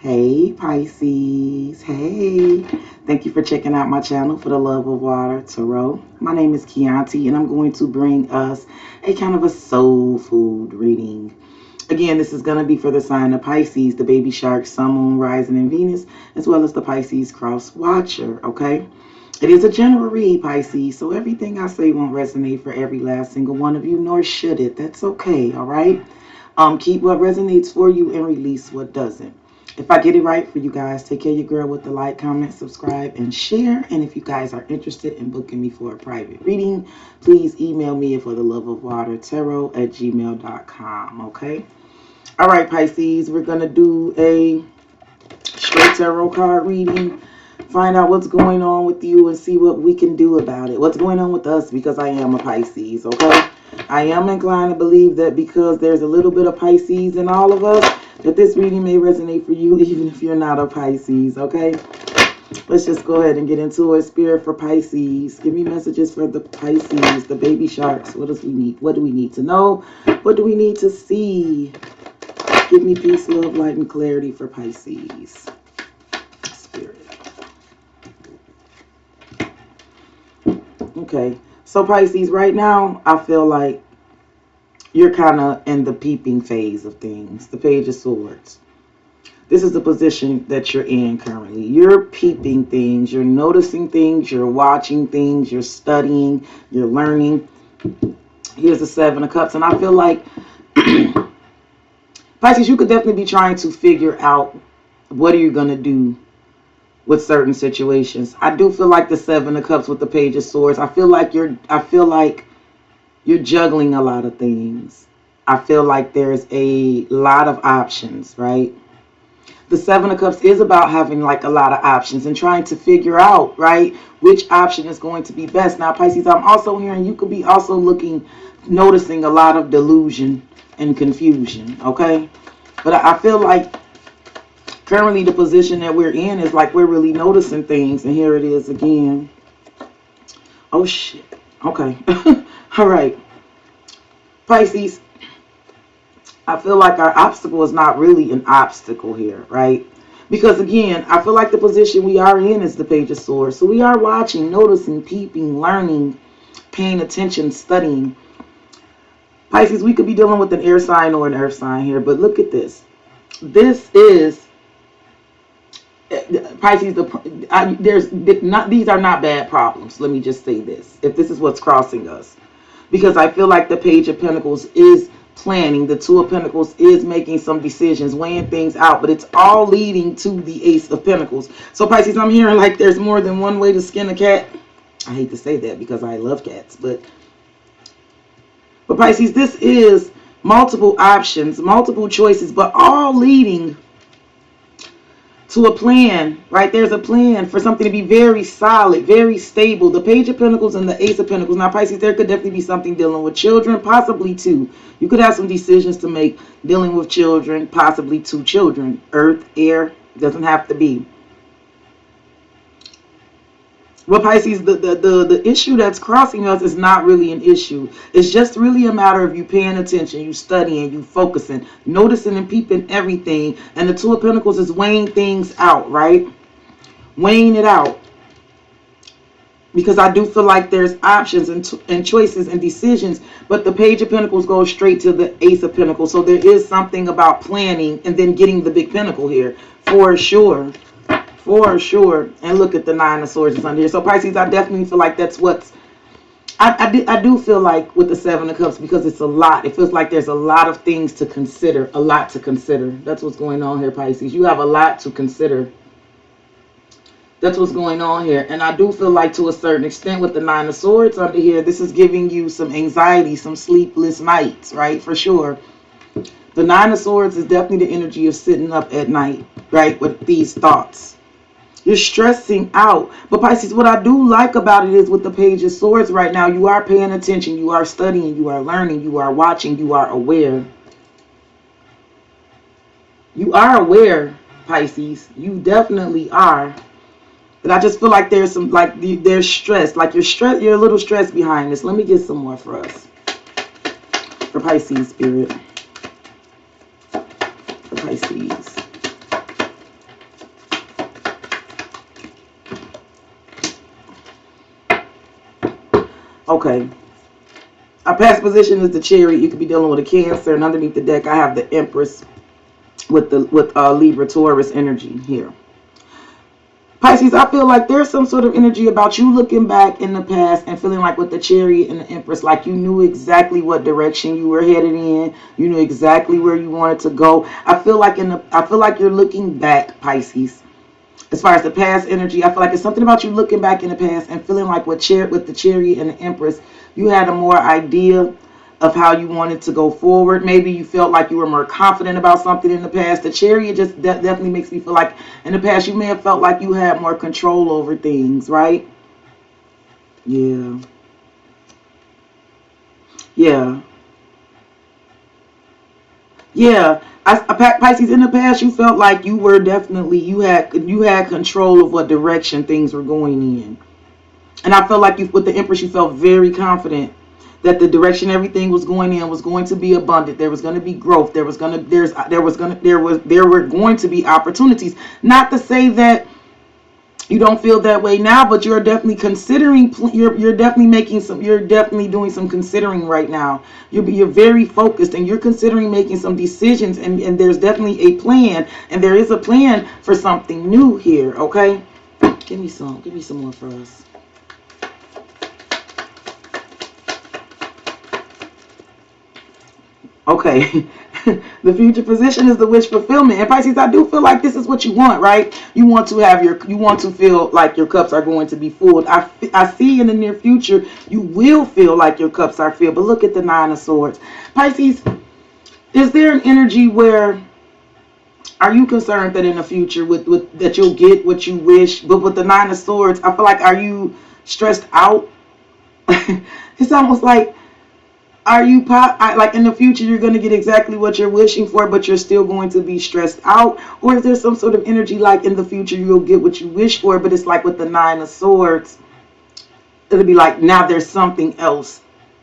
Hey Pisces, hey. Thank you for checking out my channel for the Love of Water Tarot. My name is Chianti and I'm going to bring us a kind of a soul food reading. Again, this is going to be for the sign of Pisces, the baby shark, sun, moon, rising, and Venus, as well as the Pisces cross watcher, okay? It is a general read, Pisces, so everything I say won't resonate for every last single one of you, nor should it. That's okay, all right? Keep what resonates for you and release what doesn't. If I get it right for you guys, take care of your girl with the like, comment, subscribe, and share. And if you guys are interested in booking me for a private reading, please email me at fortheloveofwatertarot@gmail.com, okay? All right, Pisces, we're going to do a straight tarot card reading. Find out what's going on with you and see what we can do about it. What's going on with us, because I am a Pisces, okay? I am inclined to believe that because there's a little bit of Pisces in all of us, that this reading may resonate for you even if you're not a Pisces, okay? Let's just go ahead and get into it. Spirit for Pisces. Give me messages for the Pisces, the baby sharks. What do we need? What do we need to know? What do we need to see? Give me peace, love, light, and clarity for Pisces. Spirit. Okay. So Pisces, right now, I feel like you're kind of in the peeping phase of things. The Page of Swords. This is the position that you're in currently. You're peeping things. You're noticing things. You're watching things. You're studying. You're learning. Here's the Seven of Cups. And I feel like, Pisces, you could definitely be trying to figure out what are you going to do with certain situations. I do feel like the Seven of Cups with the Page of Swords. I feel like you're juggling a lot of things. I feel like there's a lot of options, right? The Seven of Cups is about having like a lot of options and trying to figure out, right, which option is going to be best. Now, Pisces, I'm also hearing you could be also noticing a lot of delusion and confusion, okay? But I feel like currently the position that we're in is like we're really noticing things. And here it is again. Oh, shit. Okay. All right. Pisces, I feel like our obstacle is not really an obstacle here, right? Because again, I feel like the position we are in is the Page of Swords. So we are watching, noticing, peeping, learning, paying attention, studying. Pisces, we could be dealing with an air sign or an earth sign here, but look at this. This is Pisces. These are not bad problems. Let me just say this. If this is what's crossing us, because I feel like the Page of Pentacles is planning. The Two of Pentacles is making some decisions, weighing things out, but it's all leading to the Ace of Pentacles. So Pisces, I'm hearing like there's more than one way to skin a cat. I hate to say that because I love cats, but Pisces, this is multiple options, multiple choices, but all leading to a plan, right? There's a plan for something to be very solid, very stable. The Page of Pentacles and the Ace of Pentacles. Now, Pisces, there could definitely be something dealing with children, possibly two. You could have some decisions to make dealing with children, possibly two children. Earth, air, doesn't have to be. Well, Pisces, the issue that's crossing us is not really an issue. It's just really a matter of you paying attention, you studying, you focusing, noticing and peeping everything. And the Two of Pentacles is weighing things out, right? Weighing it out. Because I do feel like there's options and choices and decisions. But the Page of Pentacles goes straight to the Ace of Pentacles. So there is something about planning and then getting the big pentacle here. For sure. For sure. And look at the Nine of Swords is under here. So Pisces, I definitely feel like that's what's I do feel like with the Seven of Cups, because it's a lot. It feels like there's a lot of things to consider. A lot to consider. That's what's going on here, Pisces. You have a lot to consider. That's what's going on here. And I do feel like to a certain extent with the Nine of Swords under here, this is giving you some anxiety, some sleepless nights, right? For sure. The Nine of Swords is definitely the energy of sitting up at night, right? With these thoughts. You're stressing out. But Pisces, what I do like about it is with the Page of Swords right now, you are paying attention, you are studying, you are learning, you are watching, you are aware. You are aware, Pisces. You definitely are. But I just feel like there's some, like there's stress. Like you're a little stressed behind this. Let me get some more for us. For Pisces, Spirit. For Pisces. Okay. Our past position is the Chariot. You could be dealing with a Cancer, and underneath the deck I have the Empress with Libra Taurus energy here. Pisces, I feel like there's some sort of energy about you looking back in the past and feeling like with the Chariot and the Empress, like you knew exactly what direction you were headed in. You knew exactly where you wanted to go. I feel like you're looking back, Pisces. As far as the past energy, I feel like it's something about you looking back in the past and feeling like with the Chariot and the Empress, you had a more idea of how you wanted to go forward. Maybe you felt like you were more confident about something in the past. The Chariot just definitely makes me feel like in the past you may have felt like you had more control over things, right? Yeah. Yeah. Yeah. Pisces, in the past you felt like you were definitely, you had control of what direction things were going in. And I felt like you, with the Empress, you felt very confident that the direction everything was going in was going to be abundant. There was going to be growth. There were going to be opportunities. Not to say that you don't feel that way now, but you're definitely considering. You're definitely making some. You're definitely doing some considering right now. You're very focused, and you're considering making some decisions. And there's definitely a plan, and there is a plan for something new here. Okay, give me some more for us. Okay. The future position is the wish fulfillment. And Pisces, I do feel like this is what you want, right? You want to feel like your cups are going to be full. I see in the near future you will feel like your cups are filled. But look at the Nine of Swords. Pisces, is there an energy where, are you concerned that in the future with that you'll get what you wish? But with the Nine of Swords, I feel like, are you stressed out? It's almost like, are you like in the future you're going to get exactly what you're wishing for, but you're still going to be stressed out? Or is there some sort of energy like in the future you'll get what you wish for, but it's like with the Nine of Swords, it'll be like now there's something else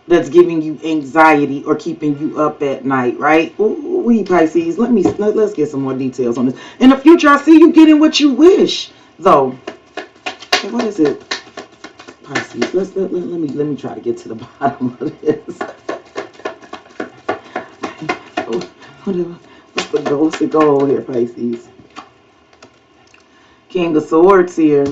that's giving you anxiety or keeping you up at night, right? We Pisces, let's get some more details on this. In the future, I see you getting what you wish, though. Okay, what is it, Pisces? Let me try to get to the bottom of this. What's the goal here, Pisces? King of Swords here.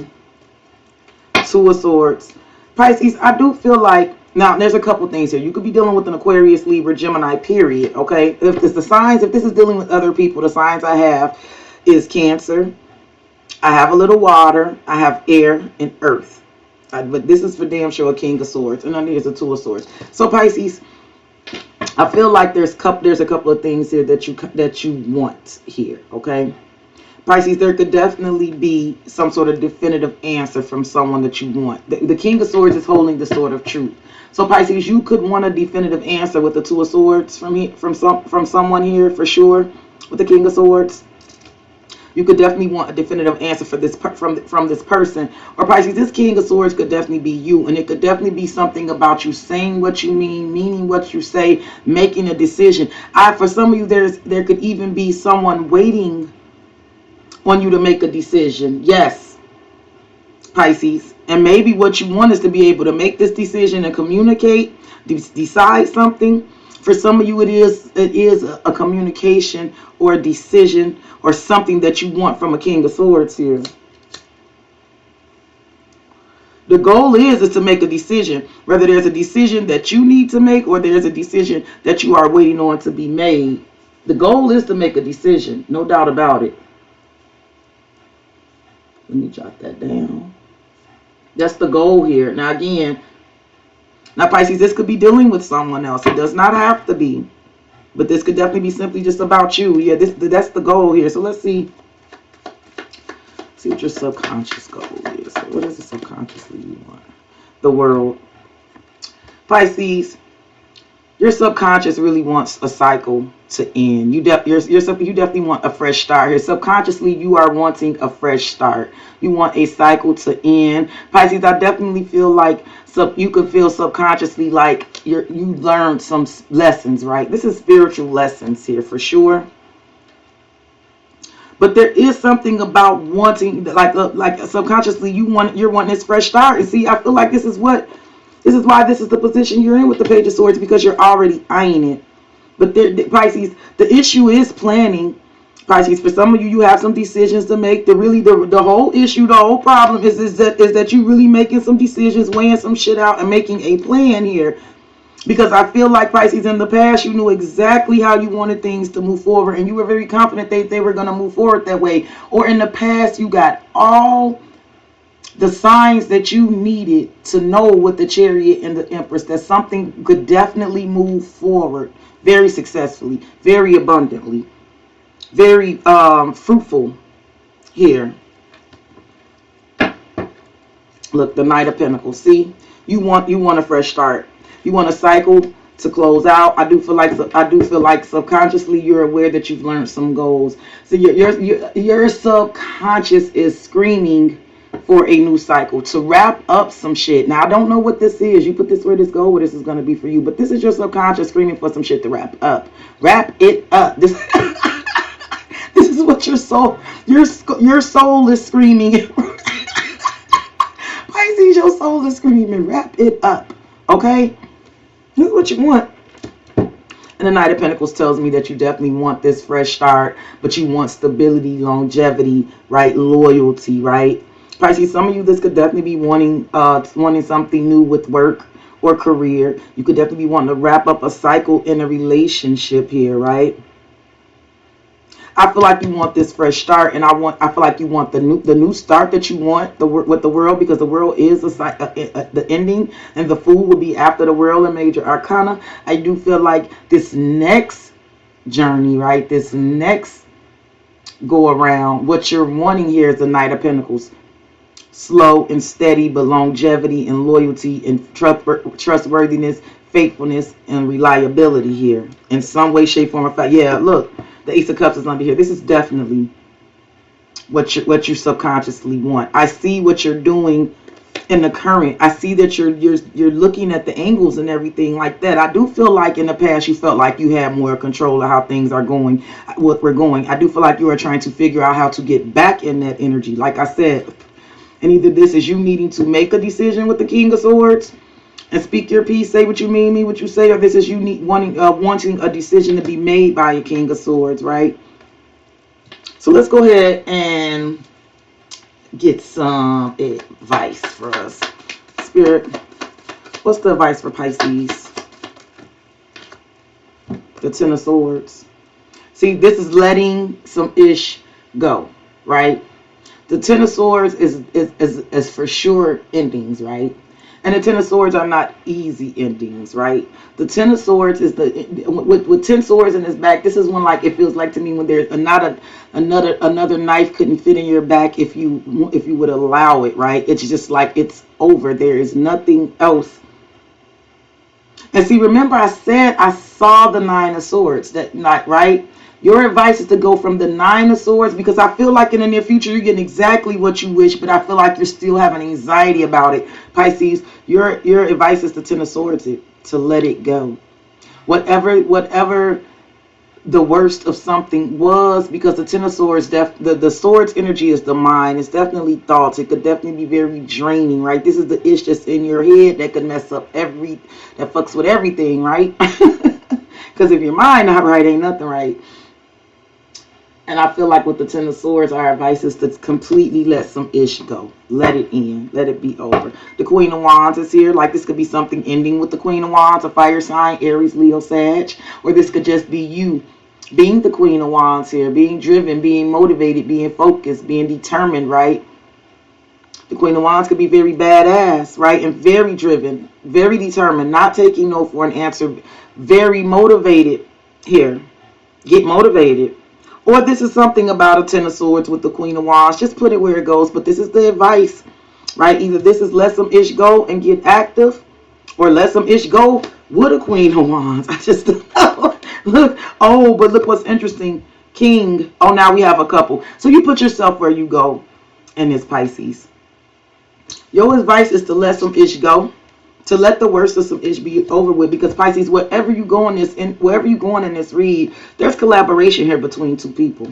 Two of Swords. Pisces, I do feel like, now there's a couple things here. You could be dealing with an Aquarius, Libra, Gemini, period, okay? If it's the signs, if this is dealing with other people, the signs I have is Cancer. I have a little water. I have air and earth. But this is for damn sure a King of Swords. And then there's a Two of Swords. So Pisces, I feel like there's a couple of things here that you want here, okay? Pisces, there could definitely be some sort of definitive answer from someone that you want. The King of Swords is holding the sword of truth. So Pisces, you could want a definitive answer with the Two of Swords from someone here for sure. With the King of Swords, you could definitely want a definitive answer for this from this person. Or Pisces, this King of Swords could definitely be you, and it could definitely be something about you saying what you mean, meaning what you say, making a decision. For some of you, there could even be someone waiting on you to make a decision. Yes, Pisces. And maybe what you want is to be able to make this decision and communicate, decide something. For some of you, it is a communication or a decision or something that you want from a King of Swords here. The goal is to make a decision, whether there's a decision that you need to make or there's a decision that you are waiting on to be made. The goal is to make a decision, no doubt about it. Let me jot that down. That's the goal here. Now again, Pisces, this could be dealing with someone else. It does not have to be. But this could definitely be simply just about you. Yeah, that's the goal here. So let's see what your subconscious goal is. So what is it subconsciously you want? The world. Pisces, your subconscious really wants a cycle to end. You definitely want a fresh start here. Subconsciously, you are wanting a fresh start. You want a cycle to end. Pisces, I definitely feel like you could feel subconsciously like you learned some lessons, right? This is spiritual lessons here for sure. But there is something about wanting, like subconsciously, you're wanting this fresh start. And see, I feel like this is what This is why this is the position you're in with the Page of Swords, because you're already eyeing it. But Pisces, the issue is planning. Pisces, for some of you, you have some decisions to make. The whole issue, the whole problem is that you really making some decisions, weighing some shit out, and making a plan here. Because I feel like, Pisces, in the past, you knew exactly how you wanted things to move forward, and you were very confident they were going to move forward that way. Or in the past, you got all the signs that you needed to know with the Chariot and the Empress that something could definitely move forward very successfully, very abundantly, very fruitful here. Look, the Knight of Pentacles. See, you want a fresh start. You want a cycle to close out. I do feel like subconsciously you're aware that you've learned some goals. So your subconscious is screaming for a new cycle, to wrap up some shit. Now, I don't know what this is. You put this where this go, where this is going to be for you. But this is your subconscious screaming for some shit to wrap up. Wrap it up. This is what your soul is screaming. Pisces, your soul is screaming. Wrap it up. Okay? This is what you want. And the Knight of Pentacles tells me that you definitely want this fresh start, but you want stability, longevity, right? Loyalty, right? Pisces, some of you, this could definitely be wanting something new with work or career. You could definitely be wanting to wrap up a cycle in a relationship here, right? I feel like you want this fresh start, and I feel like you want the new start that you want with the world, because the world is the ending, and the Fool will be after the world in Major Arcana. I do feel like this next journey, right? This next go around, what you're wanting here is the Knight of Pentacles. Slow and steady, but longevity and loyalty and trustworthiness, faithfulness, and reliability here in some way, shape, form, or fact. Yeah, look, the Ace of Cups is under here. This is definitely what you subconsciously want. I see what you're doing in the current. I see that you're looking at the angles and everything like that. I do feel like in the past you felt like you had more control of how things are going, what we're going. I do feel like you are trying to figure out how to get back in that energy. Like I said. And either this is you needing to make a decision with the King of Swords and speak your piece, say what you mean what you say, or this is you wanting a decision to be made by a King of Swords, right? So let's go ahead and get some advice for us. Spirit, what's the advice for Pisces? The Ten of Swords. See, this is letting some ish go, right? The Ten of Swords is for sure endings, right? And the Ten of Swords are not easy endings, right? The Ten of Swords is with 10 swords in his back. This is when, like, it feels like to me when there's another knife couldn't fit in your back if you would allow it, right? It's just like it's over. There is nothing else. And see, remember I said I saw the Nine of Swords that night, right? Your advice is to go from the Nine of Swords, because I feel like in the near future you're getting exactly what you wish, but I feel like you're still having anxiety about it. Pisces, your advice is the Ten of Swords, to let it go. Whatever the worst of something was, because the Ten of Swords, the Swords energy is the mind. It's definitely thoughts. It could definitely be very draining, right? This is the ish that's in your head that could mess up that fucks with everything, right? Because if your mind not right, ain't nothing right. And I feel like with the Ten of Swords, our advice is to completely let some ish go. Let it end. Let it be over. The Queen of Wands is here. Like, this could be something ending with the Queen of Wands, a fire sign, Aries, Leo, Sag. Or this could just be you being the Queen of Wands here. Being driven, being motivated, being focused, being determined, right? The Queen of Wands could be very badass, right? And very driven, very determined, not taking no for an answer. Very motivated here. Get motivated. Or this is something about a Ten of Swords with the Queen of Wands. Just put it where it goes. But this is the advice, right? Either this is let some ish go and get active, or let some ish go with a Queen of Wands. I just don't know. Look. Oh, but look what's interesting. King. Oh, now we have a couple. So you put yourself where you go in this, Pisces. Your advice is to let some ish go. To let the worst of some ish be over with, because Pisces, wherever you go in this read, there's collaboration here between two people.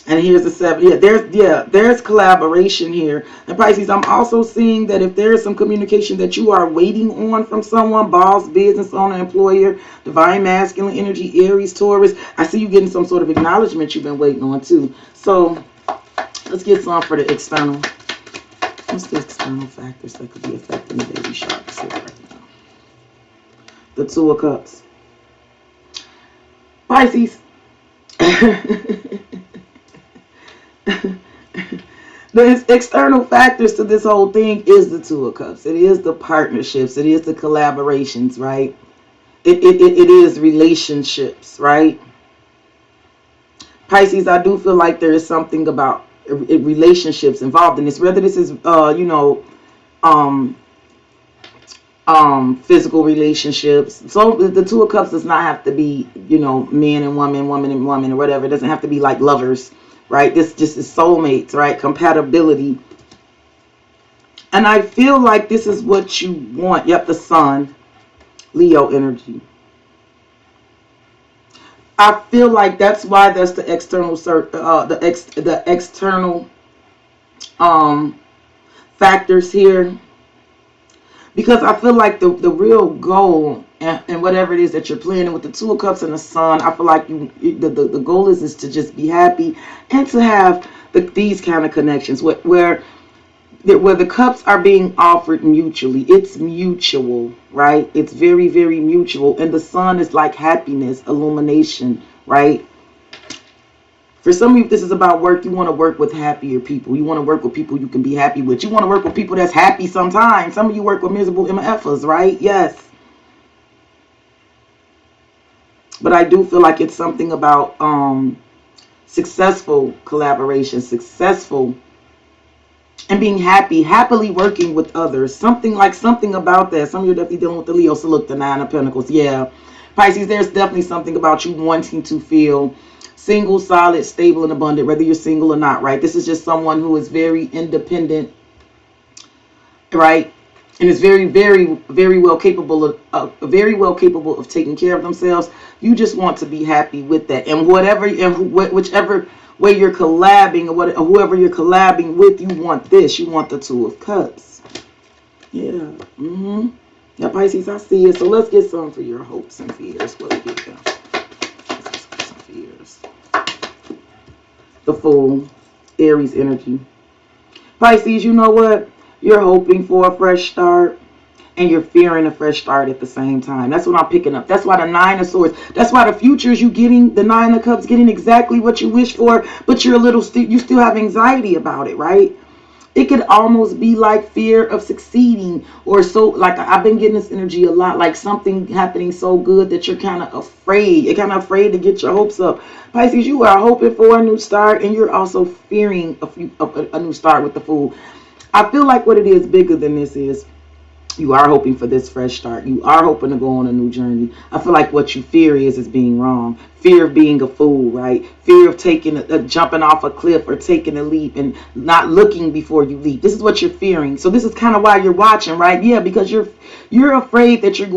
And here's the 7. There's collaboration here. And Pisces, I'm also seeing that if there is some communication that you are waiting on from someone, boss, business owner, employer, divine masculine energy, Aries, Taurus, I see you getting some sort of acknowledgement you've been waiting on too. So let's get some for the external. What's the external factors that could be affecting the baby sharks here right now? The 2 of Cups. Pisces. The external factors to this whole thing is the 2 of Cups. It is the partnerships. It is the collaborations, right? It is relationships, right? Pisces, I do feel like there is something about relationships involved in this. Whether this is, physical relationships. So the 2 of Cups does not have to be, man and woman, woman and woman, or whatever. It doesn't have to be like lovers, right? This just is soulmates, right? Compatibility. And I feel like this is what you want. Yep, the Sun, Leo energy. I feel like that's why that's the external, the external factors here. Because I feel like the real goal and whatever it is that you're planning with the 2 of Cups and the Sun, I feel like the goal is to just be happy and to have these kind of connections where the cups are being offered mutually. It's mutual, right? It's very, very mutual. And the Sun is like happiness, illumination, right? For some of you, this is about work. You want to work with happier people. You want to work with people you can be happy with. You want to work with people that's happy sometimes. Some of you work with miserable MFers, right? Yes. But I do feel like it's something about successful collaboration, successful, and being happily working with others. Something about that. Some of you are definitely dealing with the Leo. So look, the 9 of Pentacles. Yeah. Pisces, there's definitely something about you wanting to feel single, solid, stable, and abundant, whether you're single or not, right? This is just someone who is very independent, right? And is very, very, very well capable of taking care of themselves. You just want to be happy with that, and whichever way you're collabing or whoever you're collabing with, you want this. You want the 2 of Cups. Yeah. Yeah, Pisces, I see it. So let's get some for your hopes and fears. What we get down. Some fears. The Fool, Aries energy. Pisces, you know what? You're hoping for a fresh start and you're fearing a fresh start at the same time. That's what I'm picking up. That's why the 9 of Swords. That's why the future is you getting the 9 of Cups, getting exactly what you wish for, but you're you still have anxiety about it, right? It could almost be like fear of succeeding, or so, like I've been getting this energy a lot, like something happening so good that you're kind of afraid. You're kind of afraid to get your hopes up. Pisces, you are hoping for a new start, and you're also fearing a new start with the Fool. I feel like what it is bigger than this is you are hoping for this fresh start. You are hoping to go on a new journey. I feel like what you fear is being wrong. Fear of being a fool, right? Fear of jumping off a cliff or taking a leap and not looking before you leap. This is what you're fearing. So this is kind of why you're watching, right? Yeah, because you're afraid that you're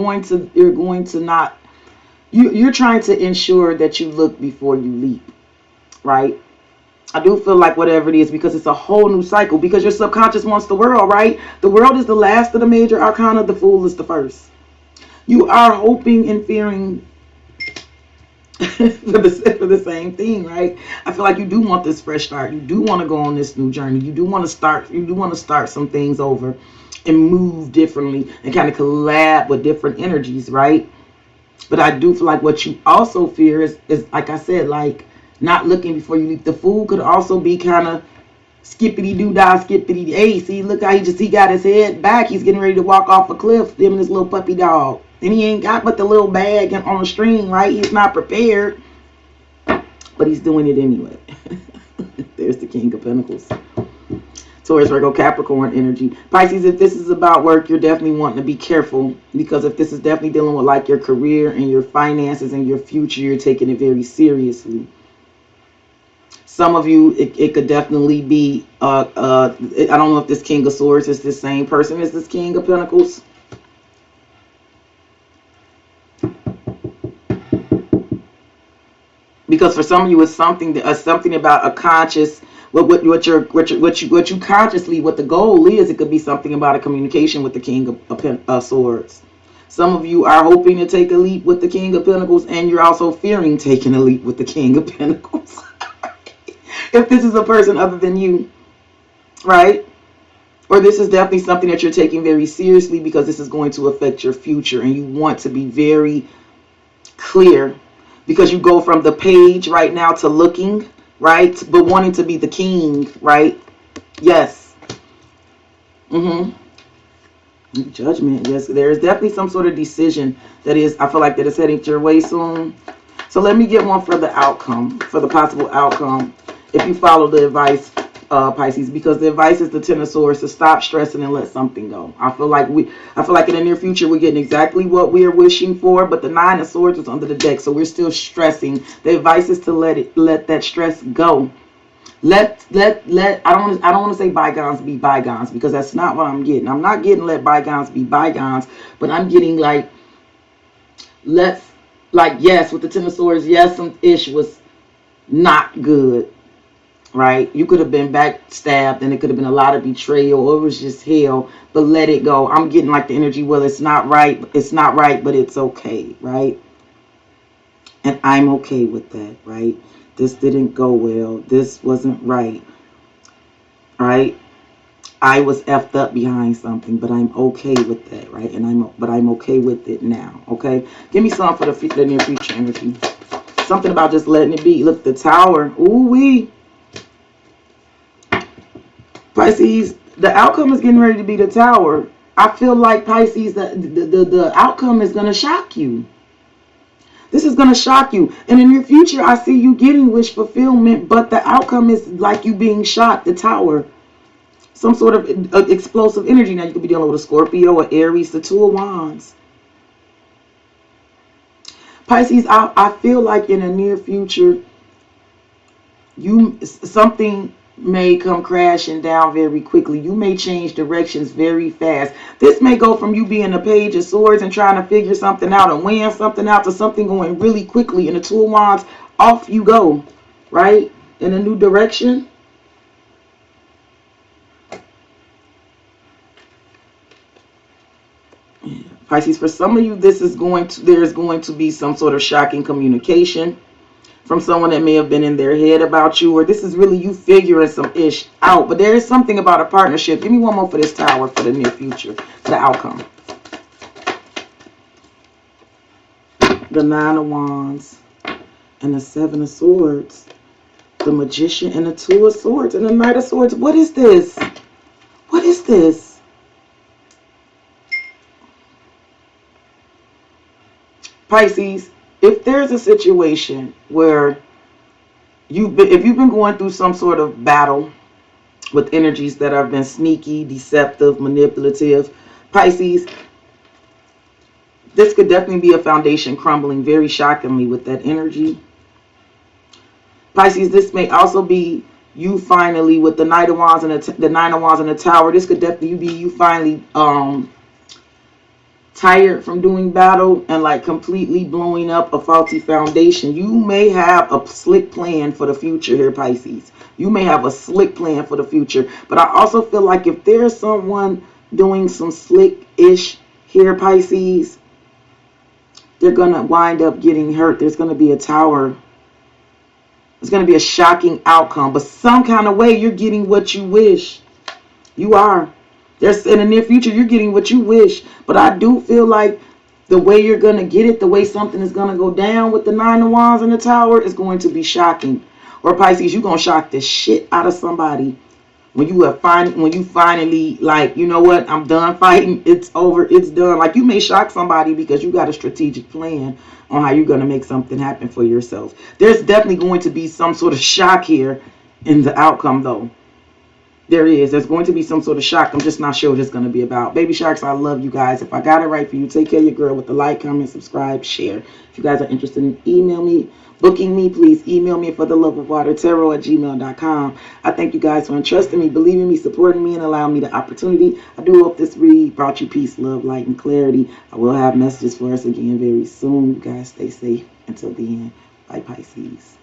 trying to ensure that you look before you leap, right? I do feel like whatever it is, because it's a whole new cycle, because your subconscious wants the world, right? The world is the last of the major arcana. The Fool is the first. You are hoping and fearing for the same thing, right? I feel like you do want this fresh start. You do want to go on this new journey. You do want to start some things over and move differently and kind of collab with different energies, right? But I do feel like what you also fear is like I said, like not looking before you leap. The Fool could also be kind of skippity doo dah, skippity. Hey, see, look how he got his head back. He's getting ready to walk off a cliff. Him and his little puppy dog, and he ain't got but the little bag on the string, right? He's not prepared, but he's doing it anyway. There's the King of Pentacles. Taurus, Virgo, Capricorn energy. Pisces, if this is about work, you're definitely wanting to be careful, because if this is definitely dealing with like your career and your finances and your future, you're taking it very seriously. Some of you, it could definitely be, I don't know if this King of Swords is the same person as this King of Pentacles. Because Because for some of you, it's something that, something about a conscious, what you consciously, what the goal is. It could be something about a communication with the King of Swords. Some of you are hoping to take a leap with the King of Pentacles, and you're also fearing taking a leap with the King of Pentacles. If this is a person other than you, right? Or this is definitely something that you're taking very seriously because this is going to affect your future, and you want to be very clear because you go from the page right now to looking, right? But wanting to be the king, right? Yes. Judgment. Yes, there is definitely some sort of decision that is, I feel like that is heading your way soon. So let me get one for the outcome, for the possible outcome, if you follow the advice, Pisces, because the advice is the Ten of Swords, to stop stressing and let something go. I feel like in the near future we're getting exactly what we are wishing for, but the Nine of Swords is under the deck, so we're still stressing. The advice is to let that stress go. I don't want to say bygones be bygones, because that's not what I'm getting. I'm not getting let bygones be bygones, but I'm getting like, yes, with the Ten of Swords, yes, some ish was not good, right? You could have been backstabbed, and it could have been a lot of betrayal, or it was just hell, but let it go. I'm getting like the energy, well, it's not right, but it's okay, right? And I'm okay with that, right? This didn't go well. This wasn't right, right? I was effed up behind something, but I'm okay with that, right? And I'm okay with it now, okay? Give me some for the near future energy. Something about just letting it be. Look, the Tower. Ooh wee. Pisces, the outcome is getting ready to be the Tower. I feel like, Pisces, the outcome is going to shock you. This is going to shock you. And in your future, I see you getting wish fulfillment, but the outcome is like you being shocked, the Tower. Some sort of explosive energy. Now, you could be dealing with a Scorpio or Aries, the Two of Wands. Pisces, I feel like in the near future, something may come crashing down very quickly. You may change directions very fast. This may go from you being a Page of Swords and trying to figure something out and weighing something out to something going really quickly. In the Two of Wands, off you go, right? In a new direction. Pisces, for some of you, there is going to be some sort of shocking communication from someone that may have been in their head about you, or this is really you figuring some ish out. But there is something about a partnership. Give me one more for this Tower for the near future, for the outcome. The Nine of Wands and the Seven of Swords, the Magician and the Two of Swords and the Knight of Swords. What is this? What is this? Pisces, if there's a situation where if you've been going through some sort of battle with energies that have been sneaky, deceptive, manipulative, Pisces, this could definitely be a foundation crumbling very shockingly with that energy. Pisces, this may also be you finally, with the Knight of Wands and the Nine of Wands and the Tower, this could definitely be you finally tired from doing battle and like completely blowing up a faulty foundation. You may have a slick plan for the future here, Pisces. You may have a slick plan for the future. But I also feel like if there's someone doing some slick-ish here, Pisces, they're going to wind up getting hurt. There's going to be a Tower. It's going to be a shocking outcome. But some kind of way, you're getting what you wish. You are. There's, in the near future, you're getting what you wish. But I do feel like the way you're going to get it, the way something is going to go down with the Nine of Wands and the Tower is going to be shocking. Or Pisces, you're going to shock the shit out of somebody when you finally, like, you know what, I'm done fighting. It's over. It's done. Like, you may shock somebody because you got a strategic plan on how you're going to make something happen for yourself. There's definitely going to be some sort of shock here in the outcome, though. There's going to be some sort of shock. I'm just not sure what it's going to be about. Baby sharks, I love you guys. If I got it right for you, take care of your girl with the like, comment, subscribe, share. If you guys are interested in booking me, please email me for the love of water tarot@gmail.com. I thank you guys for entrusting me, believing me, supporting me, and allowing me the opportunity. I do hope this read brought you peace, love, light, and clarity. I will have messages for us again very soon. You guys stay safe until the end. Bye, Pisces.